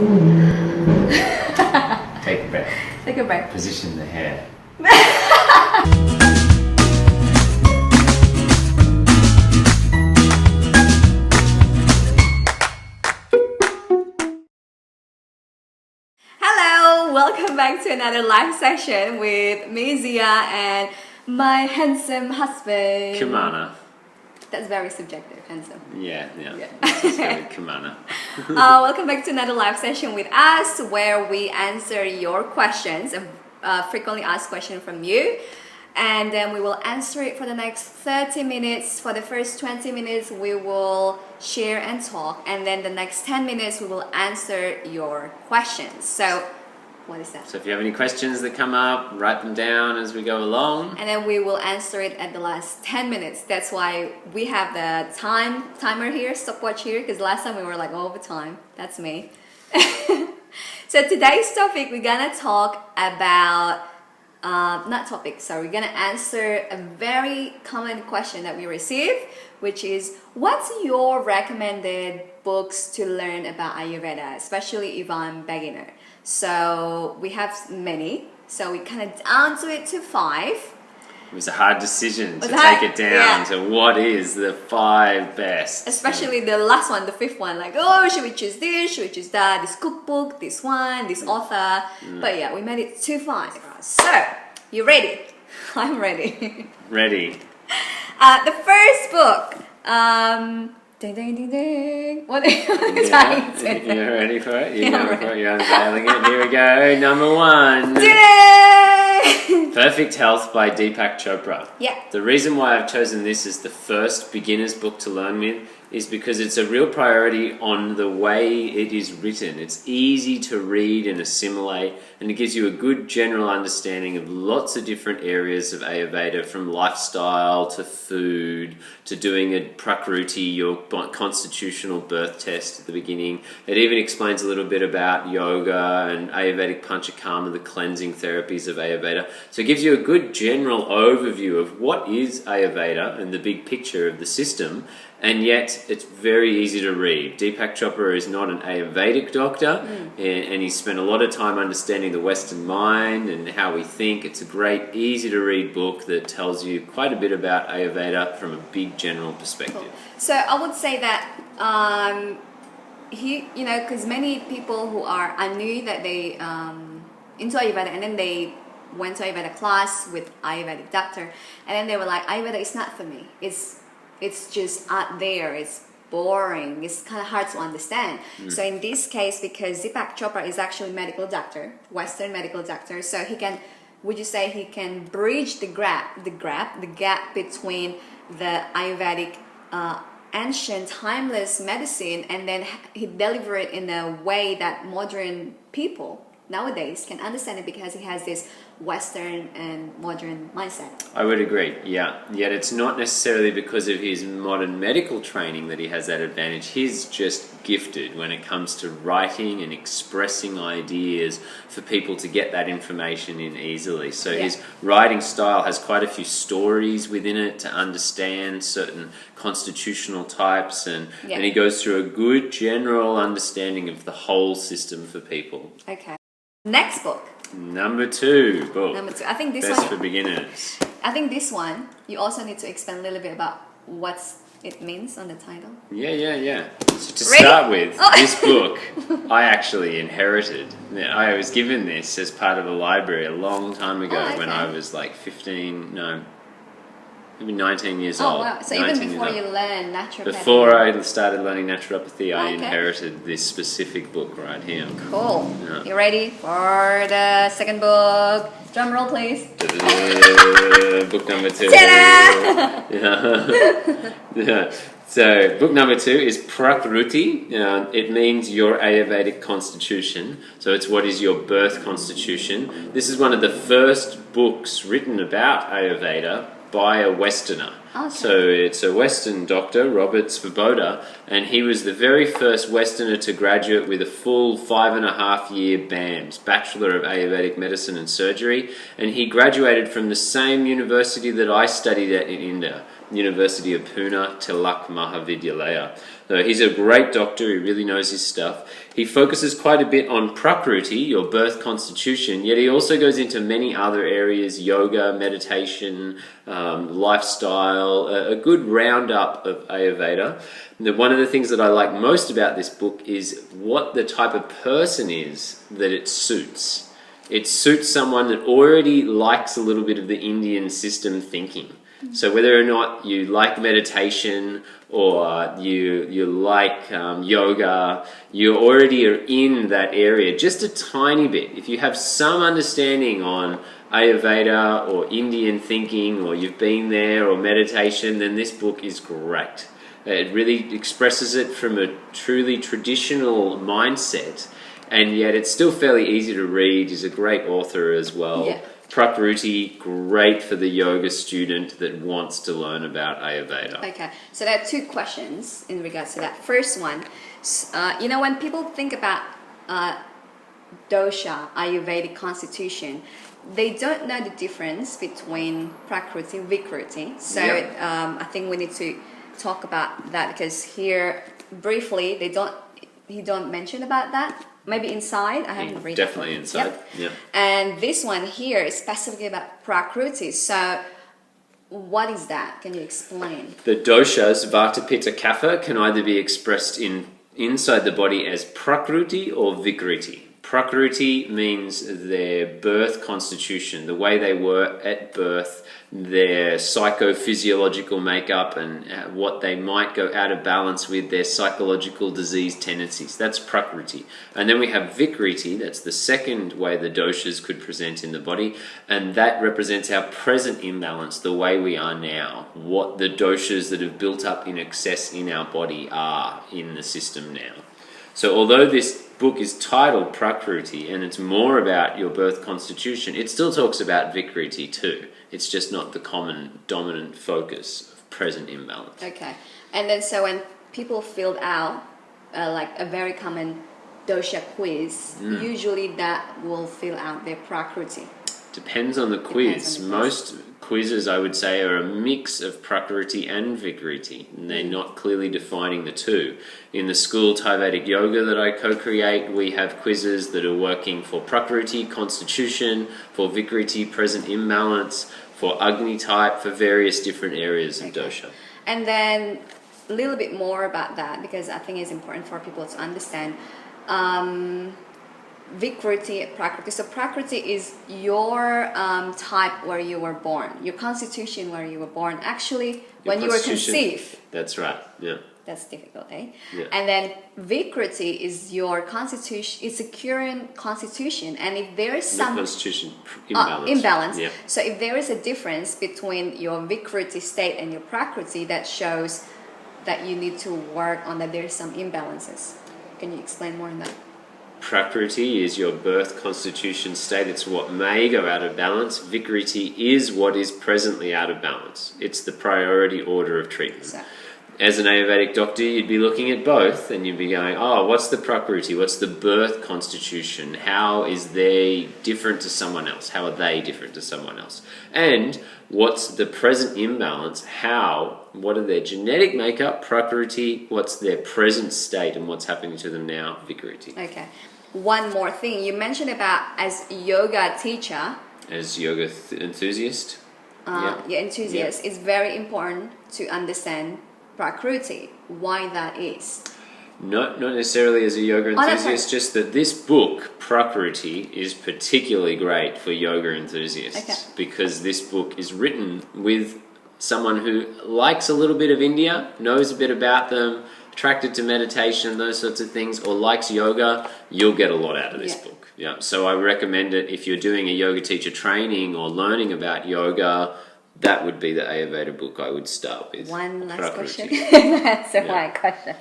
Take a breath. Take a breath. Position the hair. Hello, welcome back to another live session with me, Zia, and my handsome husband. Kumana. That's very subjective, handsome. Yeah. Let's just go with Kumana. Welcome back to another live session with us where we answer your questions, frequently asked questions from you. And then we will answer it for the next 30 minutes. For the first 20 minutes, we will share and talk. And then the next 10 minutes, we will answer your questions. So, what is that? So if you have any questions that come up, write them down as we go along. And then we will answer it at the last 10 minutes. That's why we have the timer here, stopwatch here, because last time we were like over time. That's me. So today's topic, we're gonna talk about, we're gonna answer a very common question that we receive, which is, what's your recommended books to learn about Ayurveda, especially if I'm beginner? So we have many, so we kind of down to it to 5. It was a hard decision to take it down to what is the 5 best. Especially the last one, the 5th one, like, oh, should we choose this, should we choose that, this cookbook, this one, this author. But yeah, we made it to 5. So, you ready? I'm ready. Ready. The first book, ding, ding, ding, ding. What are you trying to do? You're ready for it? You're going for it? You're unveiling it? Here we go. Number 1. Today! Perfect Health by Deepak Chopra. Yeah. The reason why I've chosen this as the first beginner's book to learn with is because it's a real priority on the way it is written. It's easy to read and assimilate, and it gives you a good general understanding of lots of different areas of Ayurveda, from lifestyle to food to doing a Prakriti, your constitutional birth test at the beginning. It even explains a little bit about yoga and Ayurvedic Panchakarma, the cleansing therapies of Ayurveda. So it gives you a good general overview of what is Ayurveda and the big picture of the system. And yet, it's very easy to read. Deepak Chopra is not an Ayurvedic doctor, and he spent a lot of time understanding the Western mind and how we think. It's a great, easy-to-read book that tells you quite a bit about Ayurveda from a big general perspective. Cool. So I would say that because many people who I knew that they into Ayurveda, and then they went to Ayurveda class with Ayurvedic doctor, and then they were like, Ayurveda is not for me. It's just out there, it's boring, it's kind of hard to understand. So in this case, because Deepak Chopra is actually a medical doctor, Western medical doctor, so would you say he can bridge the gap between the Ayurvedic ancient, timeless medicine, and then he deliver it in a way that modern people nowadays can understand it, because he has this Western and modern mindset. I would agree, yeah. Yet it's not necessarily because of his modern medical training that he has that advantage. He's just gifted when it comes to writing and expressing ideas for people to get that information in easily. So his writing style has quite a few stories within it to understand certain constitutional types, and he goes through a good general understanding of the whole system for people. Okay. Next book. Number 2 book. Number 2. I think this Best one. for beginners. I think this one, you also need to explain a little bit about what it means on the title. Yeah. So to start with, this book, I actually inherited. I was given this as part of a library a long time ago when I was like 19 years old. Wow. So even before you learn naturopathy? Before I started learning naturopathy, I inherited this specific book right here. Cool. Yeah. You ready for the second book? Drum roll, please. Book number 2. Ta-da! So, book number 2 is Prakriti. It means your Ayurvedic constitution. So it's what is your birth constitution. This is one of the first books written about Ayurveda by a Westerner. Okay. So it's a Western doctor, Robert Svoboda, and he was the very first Westerner to graduate with a full 5.5-year BAMS, Bachelor of Ayurvedic Medicine and Surgery, and he graduated from the same university that I studied at in India. University of Pune, Tilak Mahavidyalaya. So he's a great doctor, he really knows his stuff. He focuses quite a bit on Prakriti, your birth constitution, yet he also goes into many other areas, yoga, meditation, lifestyle, a good roundup of Ayurveda. And one of the things that I like most about this book is what the type of person is that it suits. It suits someone that already likes a little bit of the Indian system thinking. So whether or not you like meditation or you like yoga, you already are in that area just a tiny bit. If you have some understanding on Ayurveda or Indian thinking, or you've been there, or meditation, then this book is great. It really expresses it from a truly traditional mindset, and yet it's still fairly easy to read. He's a great author as well. Yeah. Prakriti, great for the yoga student that wants to learn about Ayurveda. Okay, so there are two questions in regards to that. First one, when people think about dosha, Ayurvedic constitution, they don't know the difference between Prakriti and Vikriti. So I think we need to talk about that, because here briefly he don't mention about that. Maybe inside, I haven't read it. Definitely inside. Yep. And this one here is specifically about Prakriti. So what is that? Can you explain? The doshas, Vata, Pitta, Kapha, can either be expressed inside the body as Prakriti or Vikriti. Prakriti means their birth constitution, the way they were at birth, their psychophysiological makeup, and what they might go out of balance with, their psychological disease tendencies. That's Prakriti. And then we have Vikriti, that's the second way the doshas could present in the body, and that represents our present imbalance, the way we are now, what the doshas that have built up in excess in our body are in the system now. So although this book is titled Prakriti and it's more about your birth constitution, it still talks about Vikriti too. It's just not the common dominant focus of present imbalance. Okay. And then so when people filled out like a very common dosha quiz, usually that will fill out their Prakriti. Depends on the quiz. Most quizzes, I would say, are a mix of Prakriti and Vikriti, and they're not clearly defining the two. In the school Ayurvedic yoga that I co-create, we have quizzes that are working for Prakriti, constitution, for Vikriti, present imbalance, for Agni type, for various different areas of dosha. And then a little bit more about that, because I think it's important for people to understand. Vikriti, Prakriti. So Prakriti is your type where you were born, your constitution where you were born. Actually, when you were conceived. That's right. Yeah. That's difficult, eh? Yeah. And then Vikriti is your constitution. It's a current constitution, and if there is some constitution imbalance. Imbalance. Yeah. So if there is a difference between your Vikriti state and your Prakriti, that shows that you need to work on that. There is some imbalances. Can you explain more on that? Prakriti is your birth constitution state. It's what may go out of balance. Vikriti is what is presently out of balance. It's the priority order of treatment. Exactly. As an Ayurvedic doctor, you'd be looking at both and you'd be going, oh, what's the Prakriti? What's the birth constitution? How is they different to someone else? How are they different to someone else? And what's the present imbalance? What are their genetic makeup, Prakriti? What's their present state and what's happening to them now, Vikriti? Okay. One more thing. You mentioned about as yoga teacher. As yoga enthusiast? Enthusiast. Yeah. It's very important to understand Prakriti, why that is. Not necessarily as a yoga enthusiast, just that this book, Prakriti, is particularly great for yoga enthusiasts. Okay. Because this book is written with someone who likes a little bit of India, knows a bit about them, attracted to meditation, those sorts of things, or likes yoga, you'll get a lot out of this book. Yeah. So I recommend it if you're doing a yoga teacher training or learning about yoga. That would be the Ayurveda book I would start with. One last Prakriti. question. That's my question.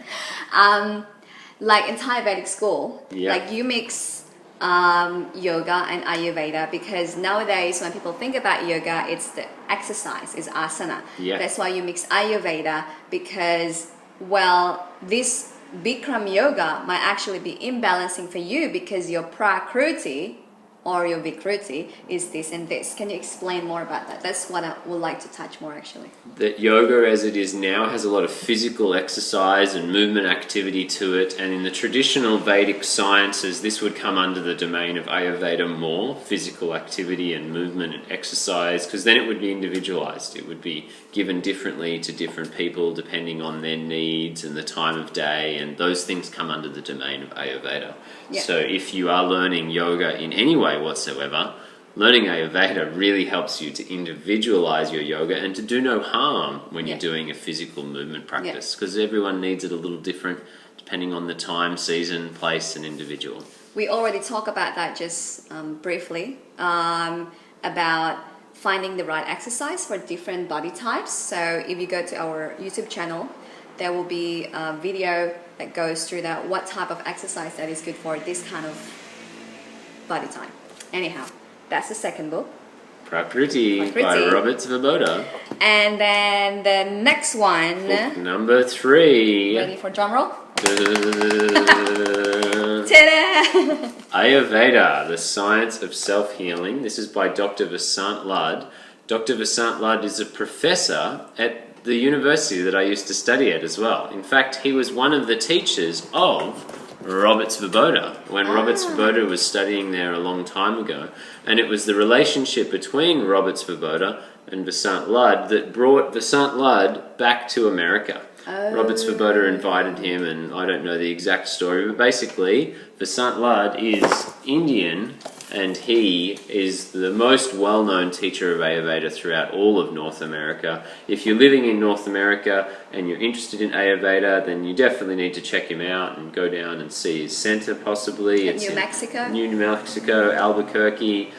Like in Ayurvedic school, like you mix yoga and Ayurveda, because nowadays when people think about yoga, it's the exercise, it's asana. Yeah. That's why you mix Ayurveda, because, well, this Bikram yoga might actually be imbalancing for you because your Prakriti or your Vikriti is this and this. Can you explain more about that? That's what I would like to touch more actually. That yoga as it is now has a lot of physical exercise and movement activity to it, and in the traditional Vedic sciences this would come under the domain of Ayurveda more, physical activity and movement and exercise, because then it would be individualized. It would be given differently to different people depending on their needs and the time of day, and those things come under the domain of Ayurveda. Yeah. So if you are learning yoga in any way whatsoever, learning Ayurveda really helps you to individualize your yoga and to do no harm when you're doing a physical movement practice, because everyone needs it a little different depending on the time, season, place and individual. We already talked about that just briefly, about finding the right exercise for different body types. So if you go to our YouTube channel, there will be a video that goes through that, what type of exercise that is good for this kind of body type. Anyhow, that's the second book. Prakriti by Robert Svoboda. And then the next one. Book number 3. Ready for drum roll? Ta-da! Ayurveda, the Science of Self-Healing. This is by Dr. Vasant Lad. Dr. Vasant Lad is a professor at the university that I used to study at as well. In fact, he was one of the teachers of Robert Svoboda when Robert Svoboda was studying there a long time ago. And it was the relationship between Robert Svoboda and Vasant Lad that brought Vasant Lad back to America. Robert Svoboda invited him, and I don't know the exact story, but basically Vasant Lad is Indian, and he is the most well-known teacher of Ayurveda throughout all of North America. If you're living in North America and you're interested in Ayurveda, then you definitely need to check him out and go down and see his center possibly. It's New Mexico? New Mexico, Albuquerque.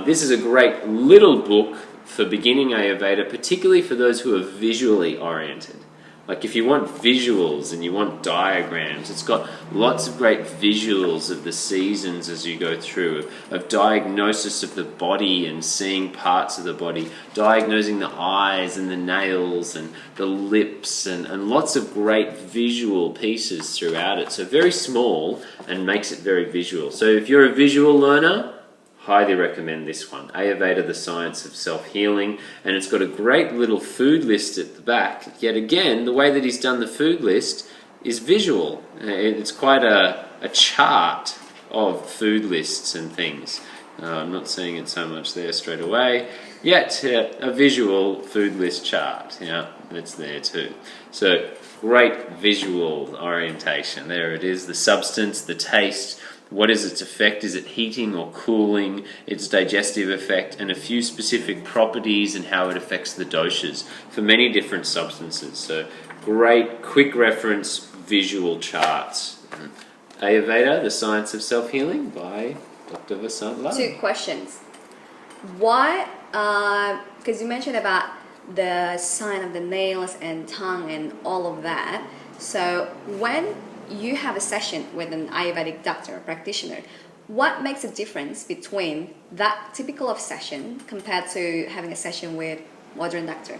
This is a great little book for beginning Ayurveda, particularly for those who are visually oriented. Like if you want visuals and you want diagrams, it's got lots of great visuals of the seasons as you go through, of diagnosis of the body and seeing parts of the body, diagnosing the eyes and the nails and the lips, and lots of great visual pieces throughout it. So very small and makes it very visual. So if you're a visual learner, highly recommend this one, Ayurveda, the Science of Self-Healing, and it's got a great little food list at the back. Yet again, the way that he's done the food list is visual. It's quite a chart of food lists and things. I'm not seeing it so much there straight away, yet a visual food list chart, it's there too. So great visual orientation. There it is, the substance, the taste, what is its effect? Is it heating or cooling? Its digestive effect, and a few specific properties and how it affects the doshas for many different substances. So great quick reference visual charts. Ayurveda, the Science of Self-Healing by Dr. Vasant Lad. 2 questions. Why, because you mentioned about the sign of the nails and tongue and all of that. So when you have a session with an Ayurvedic doctor or practitioner, what makes a difference between that typical of session compared to having a session with modern doctor?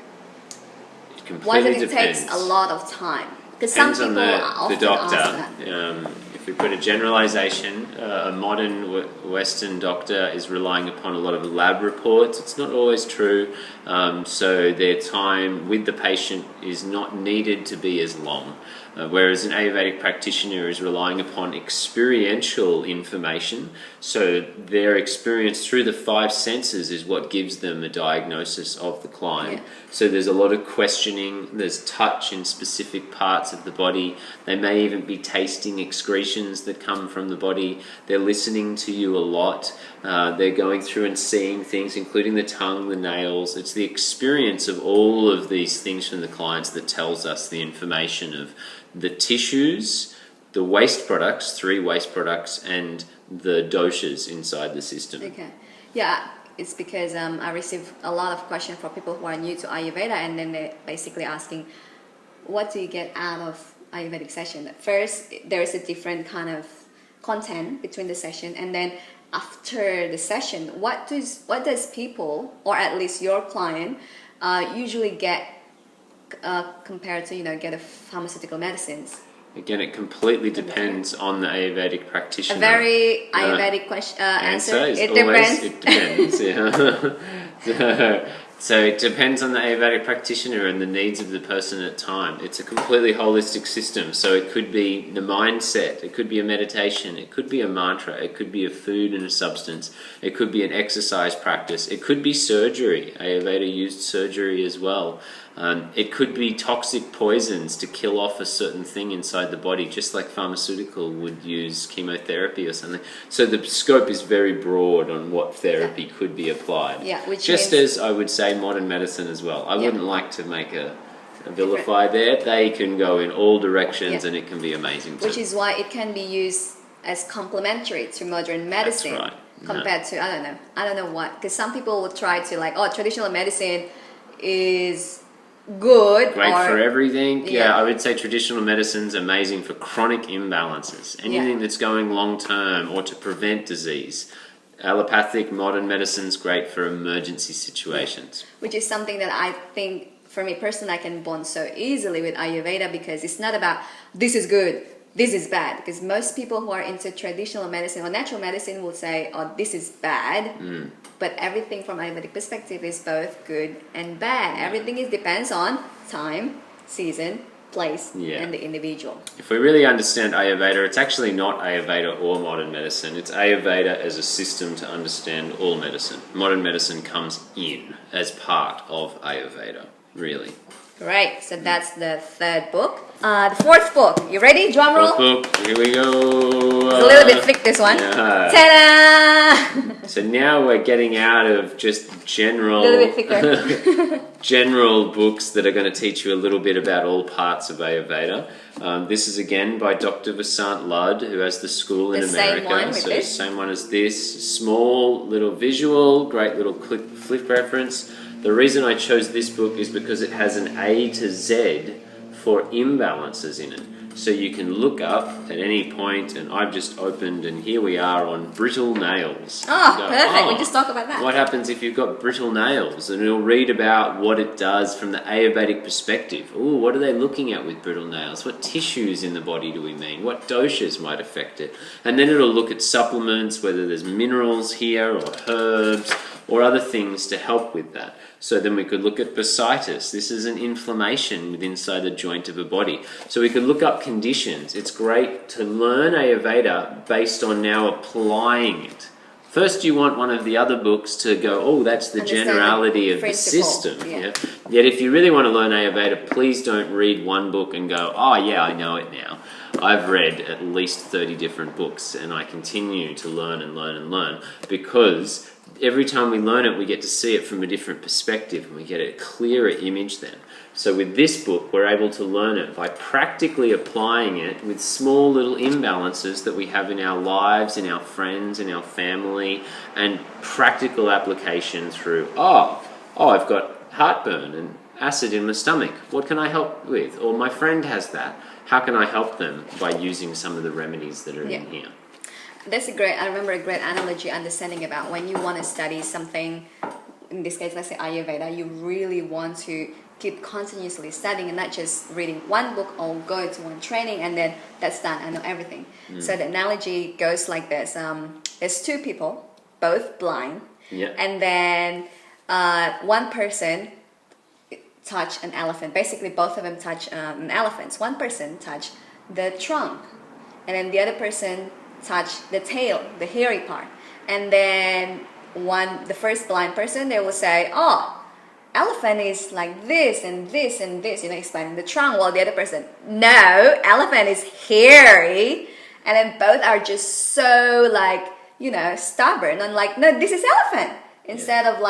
It completely Why does it depends. take a lot of time? Because Depends some on people the often doctor. ask that. If we put a generalization, a modern Western doctor is relying upon a lot of lab reports. It's not always true, so their time with the patient is not needed to be as long. Whereas an Ayurvedic practitioner is relying upon experiential information, so their experience through the 5 senses is what gives them a diagnosis of the client. Yeah. So there's a lot of questioning, there's touch in specific parts of the body, they may even be tasting excretions that come from the body, they're listening to you a lot, they're going through and seeing things, including the tongue, the nails. It's the experience of all of these things from the clients that tells us the information of the tissues, the waste products, 3 waste products, and the doshas inside the system. Okay. Yeah, it's because I receive a lot of questions from people who are new to Ayurveda, and then they're basically asking, what do you get out of Ayurvedic session? First, there is a different kind of content between the session, and then after the session, what does people, or at least your client, usually get compared to get a pharmaceutical medicines? Again, it completely depends on the Ayurvedic practitioner. A very Ayurvedic question, answer. Is It always, depends. It depends, yeah. So it depends on the Ayurvedic practitioner and the needs of the person at the time. It's a completely holistic system. So it could be the mindset, it could be a meditation, it could be a mantra, it could be a food and a substance, it could be an exercise practice, it could be surgery. Ayurveda used surgery as well. It could be toxic poisons to kill off a certain thing inside the body, just like pharmaceutical would use chemotherapy or something. So the scope is very broad on what therapy could be applied. Yeah, which just means, as I would say modern medicine as well. I wouldn't like to make a vilify there. They can go in all directions and it can be amazing too. Which is why it can be used as complementary to modern medicine. That's right. Compared to, I don't know what, because some people will try to like, oh, traditional medicine is good. Great or, for everything. Yeah, I would say traditional medicine's amazing for chronic imbalances. Anything that's going long term or to prevent disease. Allopathic modern medicine's great for emergency situations. Which is something that I think, for me personally, I can bond so easily with Ayurveda, because it's not about this is good, this is bad. Because most people who are into traditional medicine or natural medicine will say, oh, this is bad. But everything from Ayurvedic perspective is both good and bad. Everything depends on time, season, place, and the individual. If we really understand Ayurveda, it's actually not Ayurveda or modern medicine. It's Ayurveda as a system to understand all medicine. Modern medicine comes in as part of Ayurveda, really. Great, so that's the third book. The fourth book, you ready? Drum roll. Fourth book, here we go. It's a little bit thick, this one. Yeah. Ta-da! So now we're getting out of just general, A little bit thicker. general books that are going to teach you a little bit about all parts of Ayurveda. This is again by Dr. Vasant Ludd, who has the school in The America. same one with so this? same one as this. Small little visual, great little flip reference. The reason I chose this book is because it has an A to Z for imbalances in it. So you can look up at any point, and I've just opened, and here we are on brittle nails. Oh, perfect. We just talk about that. What happens if you've got brittle nails? And it'll read about what it does from the Ayurvedic perspective. Ooh, what are they looking at with brittle nails? What tissues in the body do we mean? What doshas might affect it? And then it'll look at supplements, whether there's minerals here or herbs or other things to help with that. So then we could look at bursitis. This is an inflammation within inside the joint of a body. So we could look up conditions. It's great to learn Ayurveda based on now applying it. First you want one of the other books to go, oh, that's the generality of the system. Yeah. Yet if you really want to learn Ayurveda, please don't read one book and go, oh yeah, I know it now. I've read at least 30 different books and I continue to learn and learn and learn, because every time we learn it, we get to see it from a different perspective and we get a clearer image then. So with this book, we're able to learn it by practically applying it with small little imbalances that we have in our lives, in our friends, in our family, and practical application through, I've got heartburn and acid in my stomach. What can I help with? Or my friend has that. How can I help them by using some of the remedies that are in here? That's I remember a great analogy understanding about when you want to study something, in this case, let's say Ayurveda, you really want to keep continuously studying and not just reading one book or go to one training and then that's done, I know everything. So the analogy goes like this. There's two people, both blind, and then one person touch an elephant. Basically, both of them touch an elephant. One person touch the trunk, and then the other person touch the tail, the hairy part. And then the first blind person, they will say, oh, elephant is like this and this and this, explaining the trunk, while the other person, no, elephant is hairy. And then both are just so stubborn and like, no, this is elephant. Instead of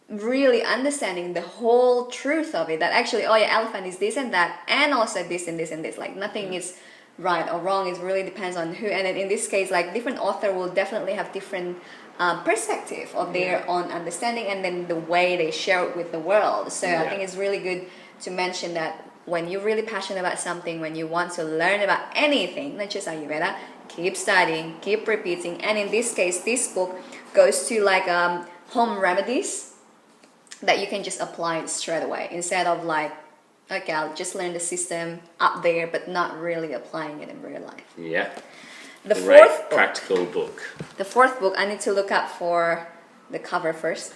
really understanding the whole truth of it, that actually, elephant is this and that, and also this and this and this. Nothing is right or wrong. It really depends on who. And then in this case, different author will definitely have different perspective of their own understanding, and then the way they share it with the world. So I think it's really good to mention that when you're really passionate about something, when you want to learn about anything, not just Ayurveda, keep studying, keep repeating. And in this case, this book goes to home remedies that you can just apply it straight away, instead of Okay, I'll just learn the system up there, but not really applying it in real life. Yeah. The Great fourth book. practical book. The fourth book, I need to look up for the cover first.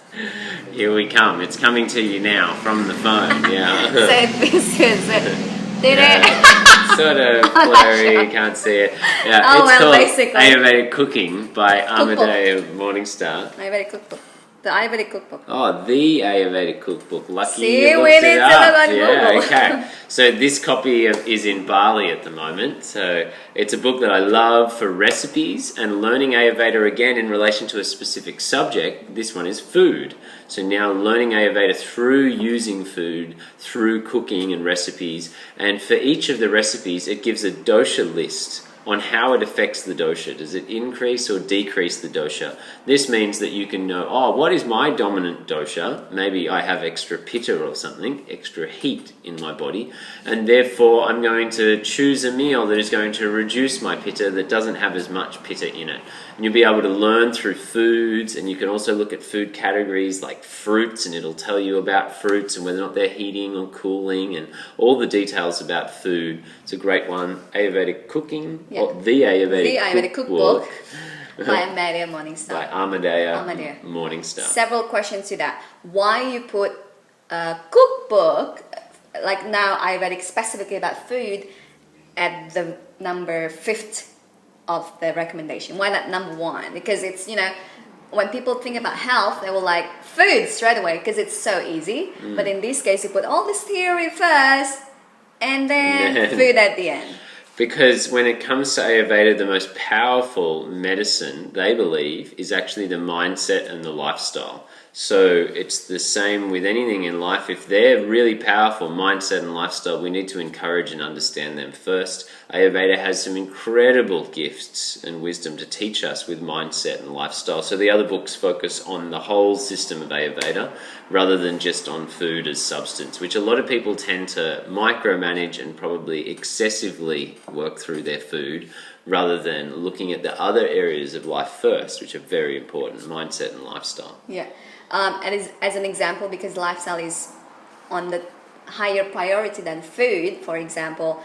Here we come. It's coming to you now from the phone. Yeah. So this is it. Did Yeah. it? Sort of blurry, can't see it. Yeah, Oh, it's well, called basically. Ayurvedic Cooking by Amadea Morningstar. Ayurvedic cookbook. The Ayurvedic cookbook. Oh, the Ayurvedic Cookbook. Lucky See, you we looked need it to up. look on Yeah, Google. okay. So this copy is in Bali at the moment. So it's a book that I love for recipes and learning Ayurveda again in relation to a specific subject. This one is food. So now learning Ayurveda through using food, through cooking and recipes. And for each of the recipes, it gives a dosha list on how it affects the dosha. Does it increase or decrease the dosha? This means that you can know, oh, what is my dominant dosha? Maybe I have extra pitta or something, extra heat in my body, and therefore I'm going to choose a meal that is going to reduce my pitta that doesn't have as much pitta in it. And you'll be able to learn through foods, and you can also look at food categories like fruits, and it'll tell you about fruits and whether or not they're heating or cooling and all the details about food. It's a great one. Ayurvedic Cooking. Yeah. Or the Ayurvedic Cookbook by Amadea Morningstar. by Amadea Amadea. Morningstar. Several questions to that. Why you put a cookbook, like now Ayurvedic specifically about food, at the number 5th of the recommendation? Why not number 1? Because it's, you know, when people think about health, they will like food straight away because it's so easy. But in this case, you put all this theory first and then food at the end. Because when it comes to Ayurveda, the most powerful medicine, they believe, is actually the mindset and the lifestyle. So it's the same with anything in life. If they're really powerful, mindset and lifestyle, we need to encourage and understand them first. Ayurveda has some incredible gifts and wisdom to teach us with mindset and lifestyle. So the other books focus on the whole system of Ayurveda rather than just on food as substance, which a lot of people tend to micromanage and probably excessively work through their food rather than looking at the other areas of life first, which are very important, mindset and lifestyle. Yeah. And as an example, because lifestyle is on the higher priority than food, for example,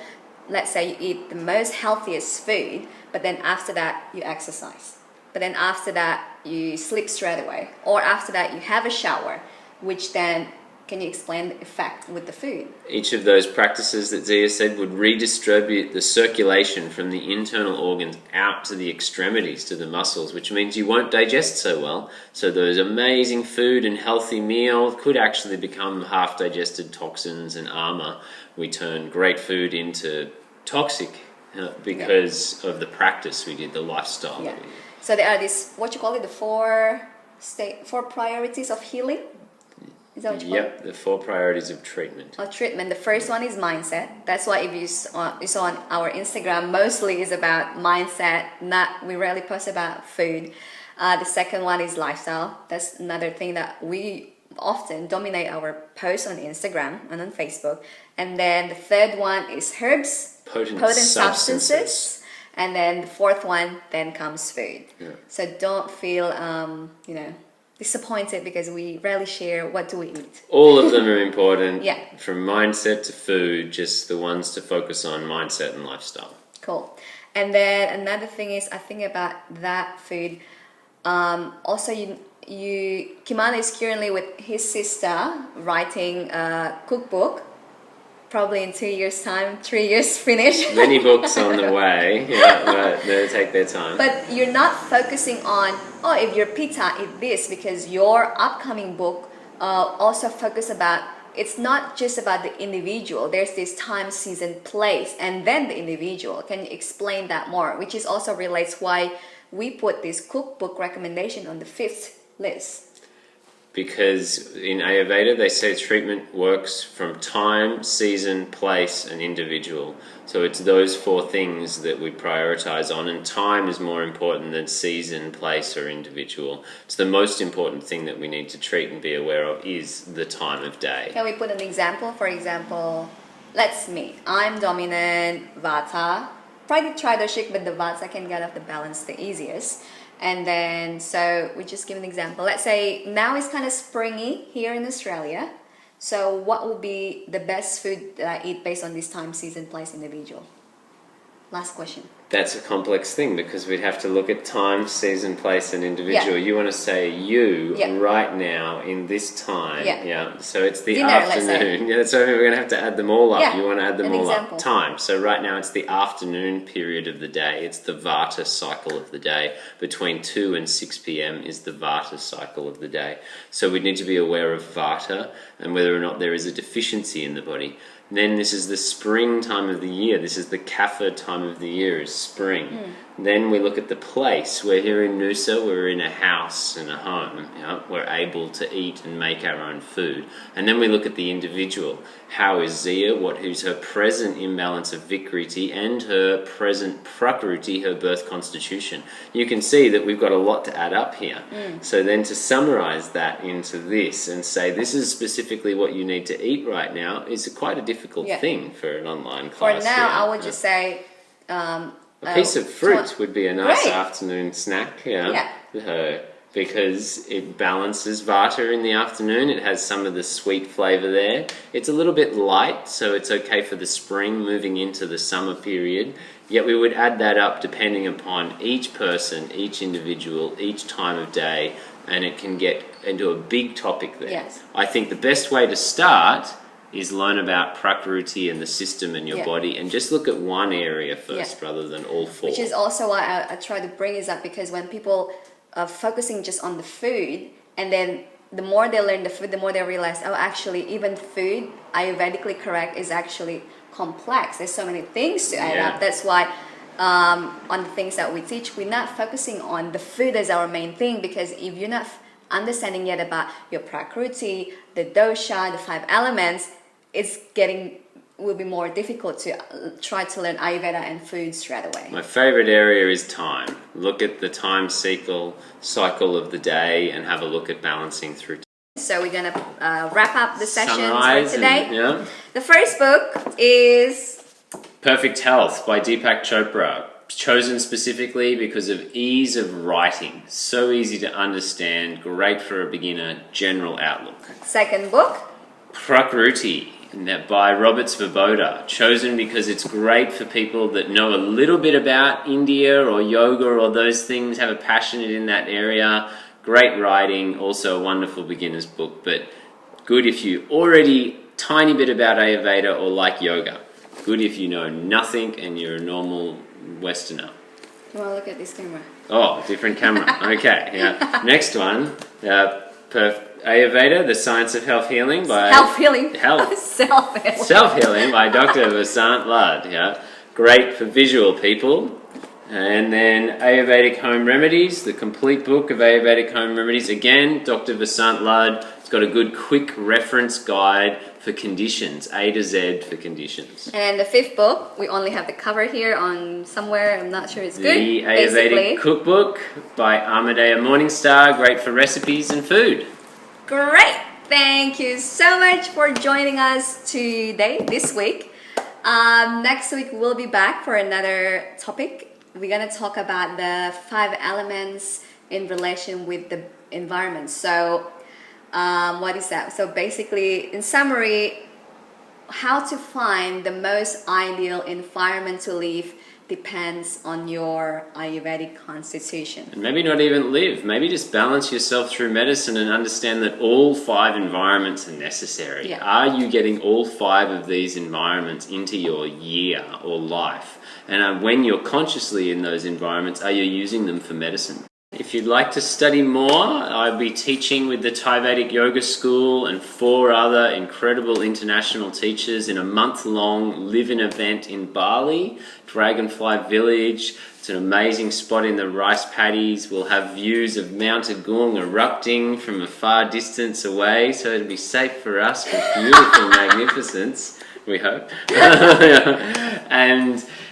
let's say you eat the most healthiest food, but then after that you exercise. But then after that you sleep straight away. Or after that you have a shower, which then, can you explain the effect with the food? Each of those practices that Zia said would redistribute the circulation from the internal organs out to the extremities, to the muscles, which means you won't digest so well. So those amazing food and healthy meals could actually become half-digested toxins and armor. We turn great food into toxic because of the practice we did, the lifestyle. Yeah. So there are these, what you call it, the four priorities of healing? Is that what you call it? Yep, the 4 priorities of treatment. Treatment. The first one is mindset. That's why if you saw on our Instagram, mostly is about mindset. We rarely post about food. The second one is lifestyle. That's another thing that we often dominate our posts on Instagram and on Facebook. And then the third one is herbs, potent substances. And then the fourth one then comes food. Yeah. So don't feel disappointed because we rarely share what do we eat. All of them are important. Yeah. From mindset to food, just the ones to focus on mindset and lifestyle. Cool. And then another thing is, I think about that food. Also, Kimana is currently with his sister writing a cookbook. Probably in 2 years' time, 3 years finish. Many books on the way, yeah, but they'll take their time. But you're not focusing on, if you're pitta, eat this, because your upcoming book also focus about, it's not just about the individual. There's this time, season, place, and then the individual. Can you explain that more? Which is also relates why we put this cookbook recommendation on the 5th list. Because in Ayurveda, they say treatment works from time, season, place, and individual. So it's those 4 things that we prioritize on, and time is more important than season, place, or individual. It's the most important thing that we need to treat and be aware of is the time of day. Can we put an example? For example, let's me. I'm dominant Vata. Probably Tridoshic, but the Vata can get off the balance the easiest. And then, so we just give an example. Let's say now it's kind of springy here in Australia. So what would be the best food that I eat based on this time, season, place, individual? Last question. That's a complex thing because we'd have to look at time, season, place, and individual. Yeah. You want to say you Yeah. right now in this time. Yeah. So it's the Dinner, let's say. afternoon. Yeah, so we're going to have to add them all up. Yeah. You want to add them An all example. up. Time. So right now it's the afternoon period of the day. It's the Vata cycle of the day. Between 2 and 6 p.m. is the Vata cycle of the day. So we need to be aware of Vata and whether or not there is a deficiency in the body. Then this is the spring time of the year. This is the Kapha time of the year, is spring. Then we look at the place. We're here in Noosa, we're in a house and a home. We're able to eat and make our own food. And then we look at the individual. How is Zia? Who's her present imbalance of Vikriti and her present Prakriti, her birth constitution. You can see that we've got a lot to add up here. So then to summarize that into this and say this is specifically what you need to eat right now is quite a difficult thing for an online class. For now, I would just say... a piece of fruit would be a nice Great. afternoon snack, because it balances Vata in the afternoon. It has some of the sweet flavour there. It's a little bit light, so it's okay for the spring moving into the summer period. Yet we would add that up depending upon each person, each individual, each time of day, and it can get into a big topic there. Yes. I think the best way to start is learn about Prakriti and the system in your body and just look at one area first rather than all four. Which is also why I try to bring this up, because when people are focusing just on the food, and then the more they learn the food, the more they realize, oh, actually, even food, Ayurvedically correct, is actually complex. There's so many things to add up. That's why on the things that we teach, we're not focusing on the food as our main thing, because if you're not understanding yet about your Prakriti, the dosha, the 5 elements, will be more difficult to try to learn Ayurveda and food straight away. My favourite area is time. Look at the time cycle of the day and have a look at balancing through time. So we're going to wrap up the sessions Summarize for today. And, The first book is... Perfect Health by Deepak Chopra. Chosen specifically because of ease of writing. So easy to understand, great for a beginner, general outlook. Second book, Prakriti by Robert Svoboda. Chosen because it's great for people that know a little bit about India or yoga or those things, have a passion in that area. Great writing, also a wonderful beginner's book, but good if you already tiny bit about Ayurveda or like yoga. Good if you know nothing and you're a normal Westerner. you want to look at this camera? Oh, different camera. Okay, yeah. Next one, Ayurveda, the Science of Health Healing by... Self-healing. Self-healing. Self-Healing by Dr. Vasant Lad. Yeah, great for visual people. And then Ayurvedic Home Remedies, the complete book of Ayurvedic Home Remedies. Again, Dr. Vasant Lad. It's got a good quick reference guide for conditions, A to Z for conditions. And the fifth book, we only have the cover here on somewhere, I'm not sure it's good. The Ayurvedic Cookbook by Amadea Morningstar, great for recipes and food. Great! Thank you so much for joining us this week. Next week we'll be back for another topic. We're going to talk about the 5 elements in relation with the environment. So what is that? So basically, in summary, how to find the most ideal environment to live depends on your Ayurvedic constitution. And maybe not even live, maybe just balance yourself through medicine and understand that all 5 environments are necessary. Yeah. Are you getting all 5 of these environments into your year or life? And when you're consciously in those environments, are you using them for medicine? If you'd like to study more, I'll be teaching with the Thai Vedic Yoga School and 4 other incredible international teachers in a month-long live-in event in Bali, Dragonfly Village. It's an amazing spot in the rice paddies. We'll have views of Mount Agung erupting from a far distance away, so it'll be safe for us with beautiful magnificence, we hope.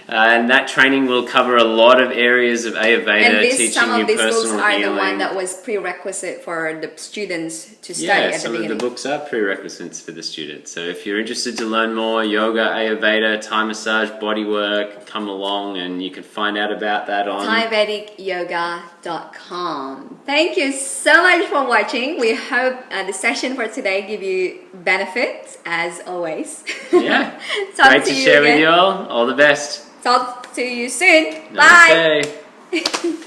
And that training will cover a lot of areas of Ayurveda, And teaching some you of these books personal are healing. the one that was prerequisite for the students to study Yeah, at the some of beginning. the books are prerequisites for the students. So if you're interested to learn more, yoga, Ayurveda, Thai massage, body work, come along and you can find out about that on ThaiVedicYoga.com. Thank you so much for watching. We hope the session for today give you benefits as always. Yeah. Talk Great to to you share again. with you all. All the best. Talk to you soon. Namaste. Bye.